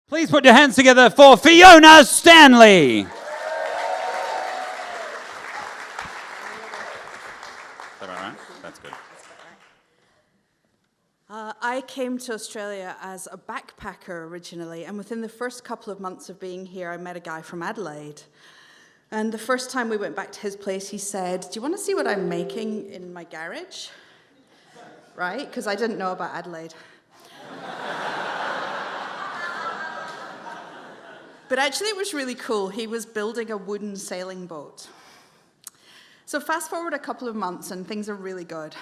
Please put your hands together for Fiona Stanley. Is that all right? That's good. I came to Australia as a backpacker originally, and within the first couple of months of being here, I met a guy from Adelaide. And the first time we went back to his place, he said, "Do you want to see what I'm making in my garage?" Right? Because I didn't know about Adelaide. But actually, it was really cool. He was building a wooden sailing boat. So fast forward a couple of months, and things are really good.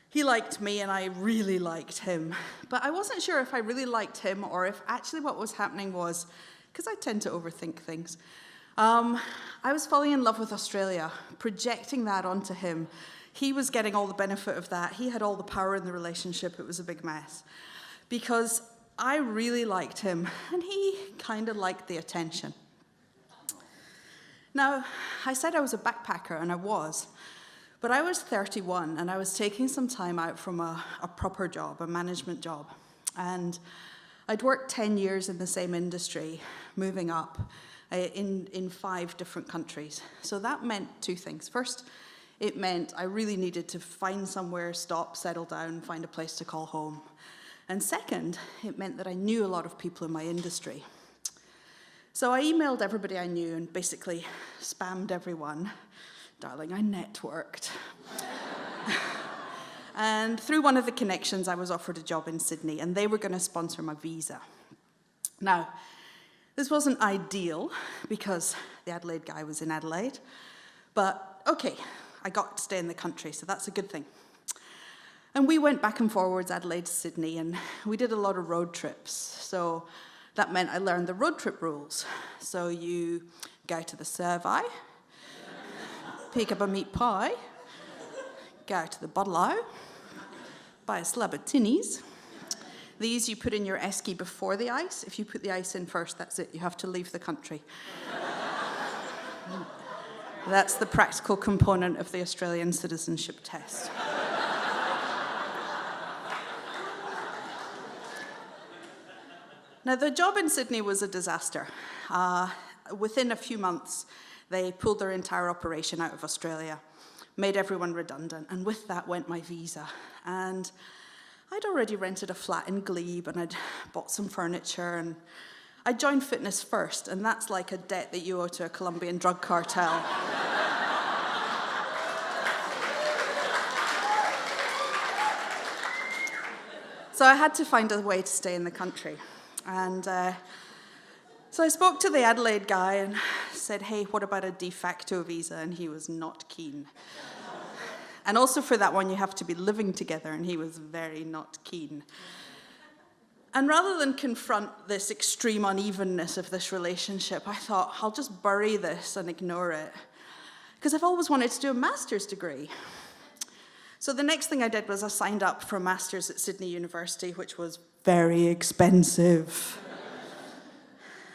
He liked me, and I really liked him. But I wasn't sure if I really liked him or if actually what was happening was, because I tend to overthink things, I was falling in love with Australia, projecting that onto him. He was getting all the benefit of that. He had all the power in the relationship. It was a big mess. Because I really liked him, and he kind of liked the attention. Now, I said I was a backpacker, and I was. But I was 31, and I was taking some time out from a proper job, a management job. And I'd worked 10 years in the same industry, moving up in 5 different countries. So that meant 2 things. First, it meant I really needed to find somewhere, stop, settle down, find a place to call home. And second, it meant that I knew a lot of people in my industry. So I emailed everybody I knew and basically spammed everyone. Darling, I networked. And through one of the connections, I was offered a job in Sydney, and they were going to sponsor my visa. Now, this wasn't ideal because the Adelaide guy was in Adelaide, but okay, I got to stay in the country, so that's a good thing. And we went back and forwards, Adelaide to Sydney, and we did a lot of road trips. So that meant I learned the road trip rules. So you go to the survey, pick up a meat pie, go to the bottle-o, buy a slab of tinnies. These you put in your esky before the ice. If you put the ice in first, that's it. You have to leave the country. That's the practical component of the Australian Citizenship Test. Now, the job in Sydney was a disaster. Within a few months, they pulled their entire operation out of Australia, made everyone redundant, and with that went my visa. And I'd already rented a flat in Glebe, and I'd bought some furniture, and I joined Fitness First, and that's like a debt that you owe to a Colombian drug cartel. So I had to find a way to stay in the country. And so I spoke to the Adelaide guy and said, "Hey, what about a de facto visa?" And he was not keen. And also for that one, you have to be living together, and he was very not keen. And rather than confront this extreme unevenness of this relationship, I thought, I'll just bury this and ignore it. Because I've always wanted to do a master's degree. So the next thing I did was I signed up for a master's at Sydney University, which was very expensive.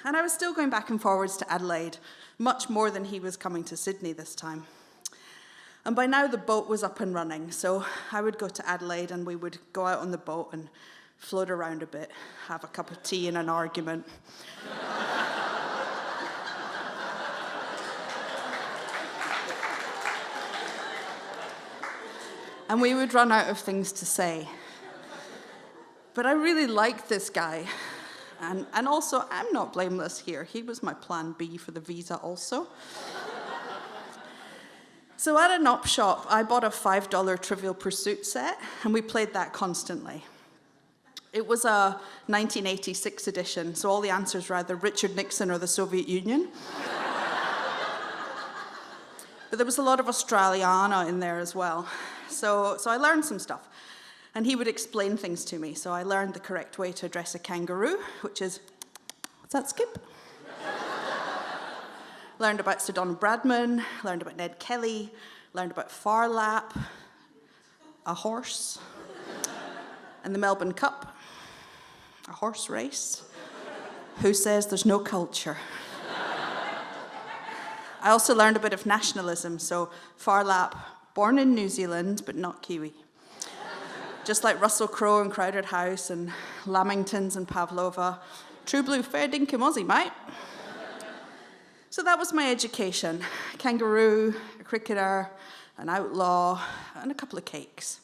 And I was still going back and forwards to Adelaide, much more than he was coming to Sydney this time. And by now the boat was up and running, so I would go to Adelaide and we would go out on the boat and float around a bit, have a cup of tea and an argument. And we would run out of things to say. But I really liked this guy. And also, I'm not blameless here. He was my plan B for the visa also. So at an op shop, I bought a $5 Trivial Pursuit set, and we played that constantly. It was a 1986 edition, so all the answers were either Richard Nixon or the Soviet Union. But there was a lot of Australiana in there as well. So I learned some stuff. And he would explain things to me. So I learned the correct way to address a kangaroo, which is, what's that, Skip? Learned about Sir Donald Bradman, learned about Ned Kelly, learned about Far Lap, a horse, and the Melbourne Cup, a horse race. Who says there's no culture? I also learned a bit of nationalism, so Far Lap, born in New Zealand, but not Kiwi. just like Russell Crowe and Crowded House and Lamingtons and Pavlova. True blue, fair dinkum Aussie, mate. So that was my education. A kangaroo, a cricketer, an outlaw, and a couple of cakes.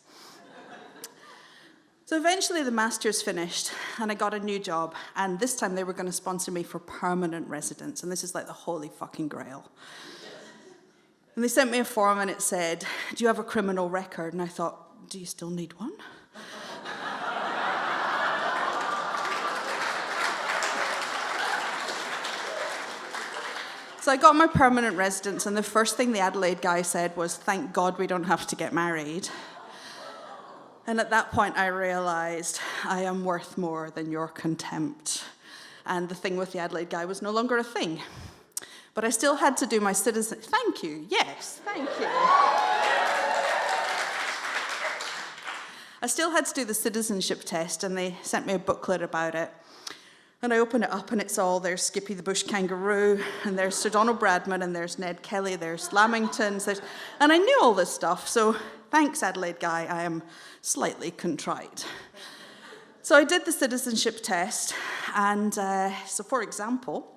So eventually the master's finished, and I got a new job, and this time they were going to sponsor me for permanent residence, and this is like the holy fucking grail. And they sent me a form, and it said, do you have a criminal record? And I thought, do you still need one? So I got my permanent residence, and the first thing the Adelaide guy said was, thank God we don't have to get married. And at that point, I realized I am worth more than your contempt. And the thing with the Adelaide guy was no longer a thing. But I still had to do my citizen... Thank you. Yes, thank you. I still had to do the citizenship test, and they sent me a booklet about it. And I open it up, and it's all, there's Skippy the Bush Kangaroo, and there's Sir Donald Bradman, and there's Ned Kelly, there's Lamingtons, and I knew all this stuff, so thanks, Adelaide guy, I am slightly contrite. So I did the citizenship test, and so for example,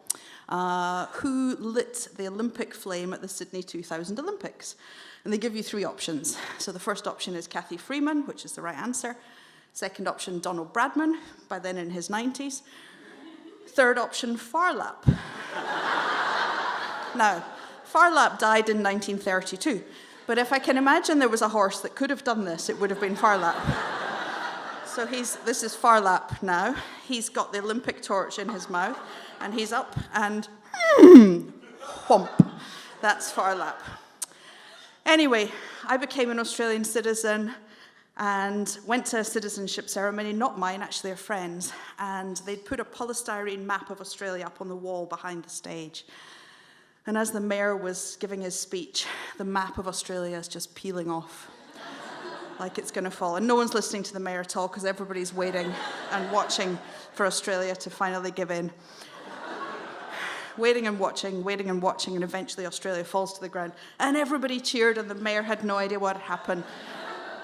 who lit the Olympic flame at the Sydney 2000 Olympics? And they give you 3 options. So the first option is Cathy Freeman, which is the right answer. Second option, Donald Bradman, by then in his 90s. Third option, Farlap. Now, Farlap died in 1932, but if I can imagine there was a horse that could have done this, it would have been Farlap. So this is Farlap now. He's got the Olympic torch in his mouth, and he's up, and whomp. That's Farlap. Anyway, I became an Australian citizen and went to a citizenship ceremony, not mine, actually a friend's, and they'd put a polystyrene map of Australia up on the wall behind the stage. And as the mayor was giving his speech, the map of Australia is just peeling off like it's going to fall. And no one's listening to the mayor at all because everybody's waiting and watching for Australia to finally give in. Waiting and watching, and eventually Australia falls to the ground. And everybody cheered, and the mayor had no idea what had happened.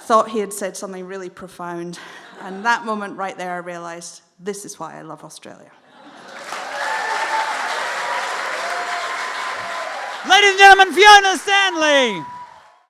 Thought he had said something really profound. And that moment right there, I realized, this is why I love Australia. Ladies and gentlemen, Fiona Stanley.